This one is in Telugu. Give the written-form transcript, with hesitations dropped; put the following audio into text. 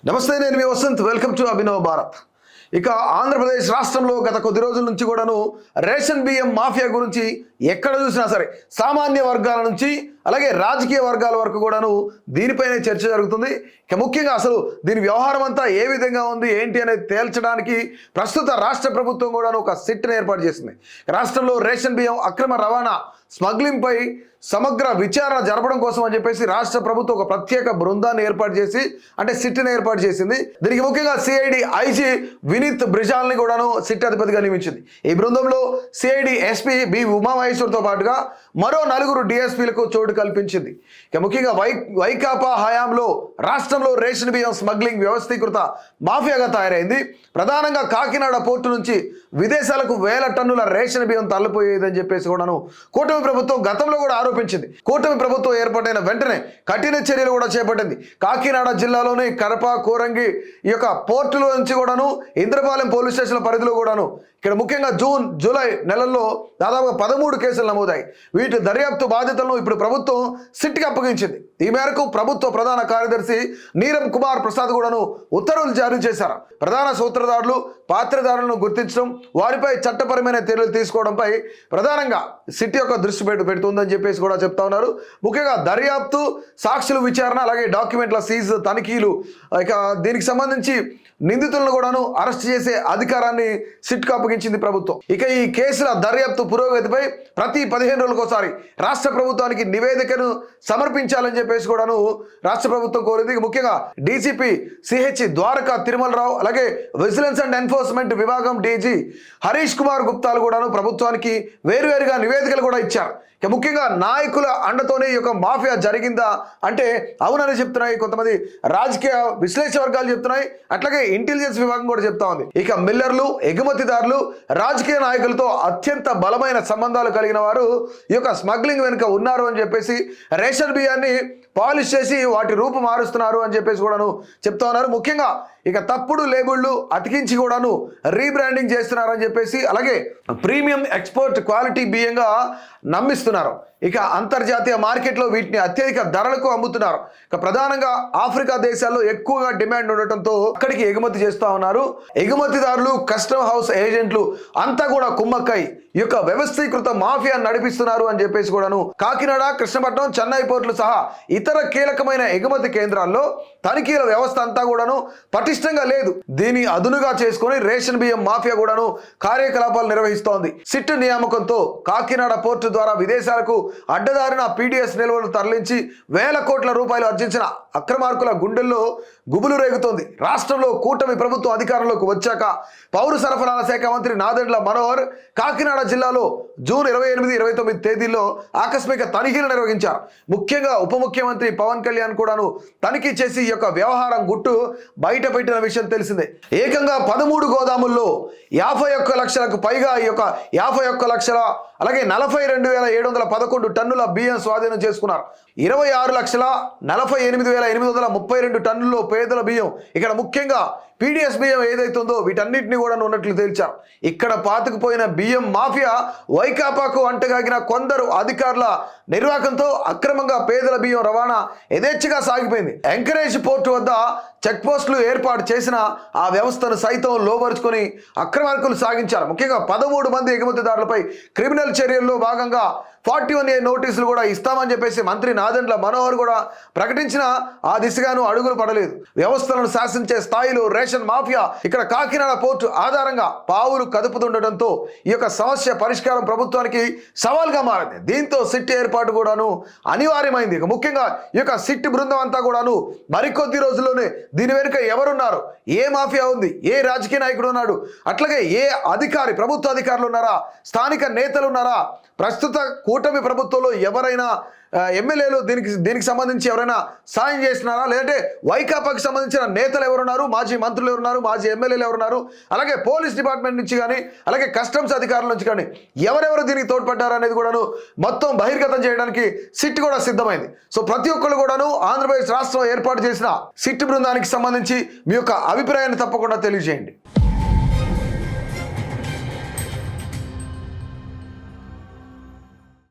నమస్తే, నేను మీ వసంత్. Welcome to Abhinav Bharat. ఇక ఆంధ్రప్రదేశ్ రాష్ట్రంలో గత కొద్ది రోజుల నుంచి కూడాను రేషన్ బియ్యం మాఫియా గురించి ఎక్కడ చూసినా సరే సామాన్య వర్గాల నుంచి అలాగే రాజకీయ వర్గాల వరకు కూడాను దీనిపైనే చర్చ జరుగుతుంది. ఇక ముఖ్యంగా అసలు దీని వ్యవహారం అంతా ఏ విధంగా ఉంది ఏంటి అనేది తేల్చడానికి ప్రస్తుత రాష్ట్ర ప్రభుత్వం కూడాను ఒక సిట్ను ఏర్పాటు చేసింది. రాష్ట్రంలో రేషన్ బియ్యం అక్రమ రవాణా స్మగ్లింగ్ పై సమగ్ర విచారణ జరపడం కోసం అని చెప్పేసి రాష్ట్ర ప్రభుత్వం ఒక ప్రత్యేక బృందాన్ని ఏర్పాటు చేసి అంటే సిట్ని ఏర్పాటు చేసింది. దీనికి ముఖ్యంగా సిఐడి ఐజీ వినీత్ బ్రిజాల్ని కూడాను సిట్ అధిపతిగా నియమించింది. ఈ బృందంలో సిఐడి ఎస్పీ బి ఉమామహేశ్వర్తో పాటుగా మరో 4 డిఎస్పీలకు చోటు కల్పించింది. ఇక ముఖ్యంగా వైకాపా హయాంలో రాష్ట్రంలో రేషన్ బియ్యం స్మగ్లింగ్ వ్యవస్థీకృత మాఫియాగా తయారైంది. ప్రధానంగా కాకినాడ పోర్టు నుంచి విదేశాలకు 1000 టన్నుల రేషన్ బియ్యం తరలిపోయేదని చెప్పేసి కూడాను కూటమి ప్రభుత్వం గతంలో కూడా ఆరోపించింది. కూటమి ప్రభుత్వం ఏర్పాటైన వెంటనే కఠిన చర్యలు కూడా చేపట్టింది. కాకినాడ జిల్లాలోని కడప, కోరంగి ఈ యొక్క పోర్టులో నుంచి కూడాను ఇంద్రపాలెం పోలీస్ స్టేషన్ల పరిధిలో కూడాను ఇక్కడ ముఖ్యంగా జూన్, జూలై నెలల్లో దాదాపుగా 13 కేసులు నమోదాయి. వీటి దర్యాప్తు బాధ్యతలను ఇప్పుడు ప్రభుత్వం సిట్కి అప్పగించింది. ఈ మేరకు ప్రభుత్వ ప్రధాన కార్యదర్శి నీరబ్ కుమార్ ప్రసాద్ కూడాను ఉత్తర్వులు జారీ చేశారు. ప్రధాన సూత్రధారులు, పాత్రధారులను గుర్తించడం, వారిపై చట్టపరమైన చర్యలు తీసుకోవడంపై ప్రధానంగా సిట్ యొక్క దృష్టి పెడుతుందని చెప్పేసి కూడా చెప్తా ఉన్నారు. ముఖ్యంగా దర్యాప్తు, సాక్షుల విచారణ, అలాగే డాక్యుమెంట్ల సీజ్, తనిఖీలు, ఇక దీనికి సంబంధించి నిందితులను కూడాను అరెస్ట్ చేసే అధికారాన్ని సిట్కు అప్పగించింది ప్రభుత్వం. ఇక ఈ కేసుల దర్యాప్తు పురోగతిపై ప్రతి 15 రోజులకోసారి రాష్ట్ర ప్రభుత్వానికి నివేదికను సమర్పించాలని చెప్పేసి కూడాను రాష్ట్ర ప్రభుత్వం కోరింది. ముఖ్యంగా డీజీపీ సిహెచ్ ద్వారకా తిరుమలరావు, అలాగే విజిలెన్స్ అండ్ ఎన్ఫోర్స్మెంట్ విభాగం డీజీ హరీష్ కుమార్ గుప్తాలు కూడాను ప్రభుత్వానికి వేరువేరుగా నివేదికలు కూడా ఇచ్చారు. ఇక ముఖ్యంగా నాయకుల అండతోనే ఈ యొక్క మాఫియా జరిగిందా అంటే అవునని చెప్తున్నాయి కొంతమంది రాజకీయ విశ్లేషణ వర్గాలు చెప్తున్నాయి. అట్లాగే ఇంటెలిజెన్స్ విభాగం కూడా చెప్తా ఉంది. ఇక మిల్లర్లు, ఎగుమతిదారులు, రాజకీయ నాయకులతో అత్యంత బలమైన సంబంధాలు కలిగిన వారు ఈ యొక్క స్మగ్లింగ్ వెనుక ఉన్నారు అని చెప్పేసి రేషన్ బియ్యాన్ని పాలిష్ చేసి వాటి రూపు మారుస్తున్నారు అని చెప్పేసి కూడాను చెప్తా ఉన్నారు. ముఖ్యంగా ఇక తప్పుడు లేబుళ్ళు అతికించి కూడాను రీబ్రాండింగ్ చేస్తున్నారని చెప్పేసి, అలాగే ప్రీమియం ఎక్స్పోర్ట్ క్వాలిటీ బియ్యంగా నమ్మిస్తున్నారు. ఇక అంతర్జాతీయ మార్కెట్లో వీటిని అత్యధిక ధరలకు అమ్ముతున్నారు. ఇక ప్రధానంగా ఆఫ్రికా దేశాల్లో ఎక్కువగా డిమాండ్ ఉండటంతో అక్కడికి ఎగుమతి చేస్తూ ఉన్నారు. ఎగుమతిదారులు, కస్టమ్ హౌస్ ఏజెంట్లు అంతా కూడా కుమ్మక్కై ఈ యొక్క వ్యవస్థీకృత మాఫియా నడిపిస్తున్నారు అని చెప్పేసి కూడాను కాకినాడ, కృష్ణపట్నం, చెన్నై పోర్టులు సహా ఇతర కీలకమైన ఎగుమతి కేంద్రాల్లో తనిఖీల వ్యవస్థ అంతా కూడాను పటిష్టంగా లేదు. దీని అదునుగా చేసుకుని రేషన్ బియ్యం మాఫియా కూడాను కార్యకలాపాలు నిర్వహిస్తోంది. సిట్ నియామకంతో కాకినాడ పోర్టు ద్వారా విదేశాలకు అడ్డదారిన పీడీఎస్ నిల్వలు తరలించి 1000 కోట్ల రూపాయలు ఆర్జించిన అక్రమార్కుల గుండెల్లో గుబులు రేగుతోంది. రాష్ట్రంలో కూటమి ప్రభుత్వం అధికారంలోకి వచ్చాక పౌర సరఫరాల శాఖ మంత్రి నాదెండ్ల మనోహర్ కాకినాడ జిల్లాలో జూన్ 28, 29 తేదీల్లో ఆకస్మిక తనిఖీలు నిర్వహించారు. ముఖ్యంగా ఉప ముఖ్యమంత్రి పవన్ కళ్యాణ్ కూడాను తనిఖీ చేసి ఈ యొక్క వ్యవహారం గుట్టు బయట పెట్టిన విషయం తెలిసిందే. ఏకంగా 13 గోదాముల్లో 51 లక్షలకు పైగా ఈ యొక్క 51 లక్షల అలాగే 42,711 టన్నుల బియ్యం స్వాధీనం చేసుకున్నారు. 26,48,832 టన్నుల్లో పేదల బియ్యం, ఇక్కడ ముఖ్యంగా పీడీఎస్ బియ్యం ఏదైతుందో వీటన్నిటిని కూడా ఉన్నట్లు తేల్చారు. ఇక్కడ పాతుకుపోయిన బియ్యం మాఫియా వైకాపాకు అంటగాగిన కొందరు అధికారుల నిర్వాహకంతో అక్రమంగా పేదల బియ్యం రవాణా యథేచ్ఛగా సాగిపోయింది. ఎంకరేజ్ పోర్టు వద్ద చెక్ పోస్టులు ఏర్పాటు చేసిన ఆ వ్యవస్థను సైతం లోబరుచుకొని అక్రమార్కులు సాగించారు. ముఖ్యంగా 13 మంది ఎగుమతిదారులపై క్రిమినల్ చర్యల్లో భాగంగా 41A నోటీసులు కూడా ఇస్తామని చెప్పేసి మంత్రి నాదెండ్ల మనోహర్ కూడా ప్రకటించిన ఆ దిశగాను అడుగులు పడలేదు. వ్యవస్థలను శాసించే స్థాయిలో రేషన్ మాఫియా ఇక్కడ కాకినాడ పోర్టు ఆధారంగా పావులు కదుపుతుండటంతో ఈ యొక్క సమస్య పరిష్కారం ప్రభుత్వానికి సవాల్గా మారింది. దీంతో సిట్ ఏర్పాటు కూడాను అనివార్యమైంది. ఇక ముఖ్యంగా ఈ యొక్క సిట్ బృందం అంతా కూడాను మరికొద్ది రోజుల్లోనే దీని వెనుక ఎవరున్నారు, ఏ మాఫియా ఉంది, ఏ రాజకీయ నాయకుడు ఉన్నాడు, అట్లాగే ఏ అధికారి, ప్రభుత్వ అధికారులు ఉన్నారా, స్థానిక నేతలు ఉన్నారా, ప్రస్తుత కూటమి ప్రభుత్వంలో ఎవరైనా ఎమ్మెల్యేలు దీనికి సంబంధించి ఎవరైనా సాయం చేస్తున్నారా, లేదంటే వైకాపాకి సంబంధించిన నేతలు ఎవరున్నారు, మాజీ మంత్రులు ఎవరున్నారు, మాజీ ఎమ్మెల్యేలు ఎవరున్నారు, అలాగే పోలీస్ డిపార్ట్మెంట్ నుంచి కానీ అలాగే కస్టమ్స్ అధికారుల నుంచి కానీ ఎవరెవరు దీనికి తోడ్పడ్డారు అనేది కూడాను మొత్తం బహిర్గతం చేయడానికి సిట్ కూడా సిద్ధమైంది. సో ప్రతి ఒక్కరు కూడాను ఆంధ్రప్రదేశ్ రాష్ట్రం ఏర్పాటు చేసిన సిట్ బృందానికి సంబంధించి మీ యొక్క అభిప్రాయాన్ని తప్పకుండా తెలియజేయండి.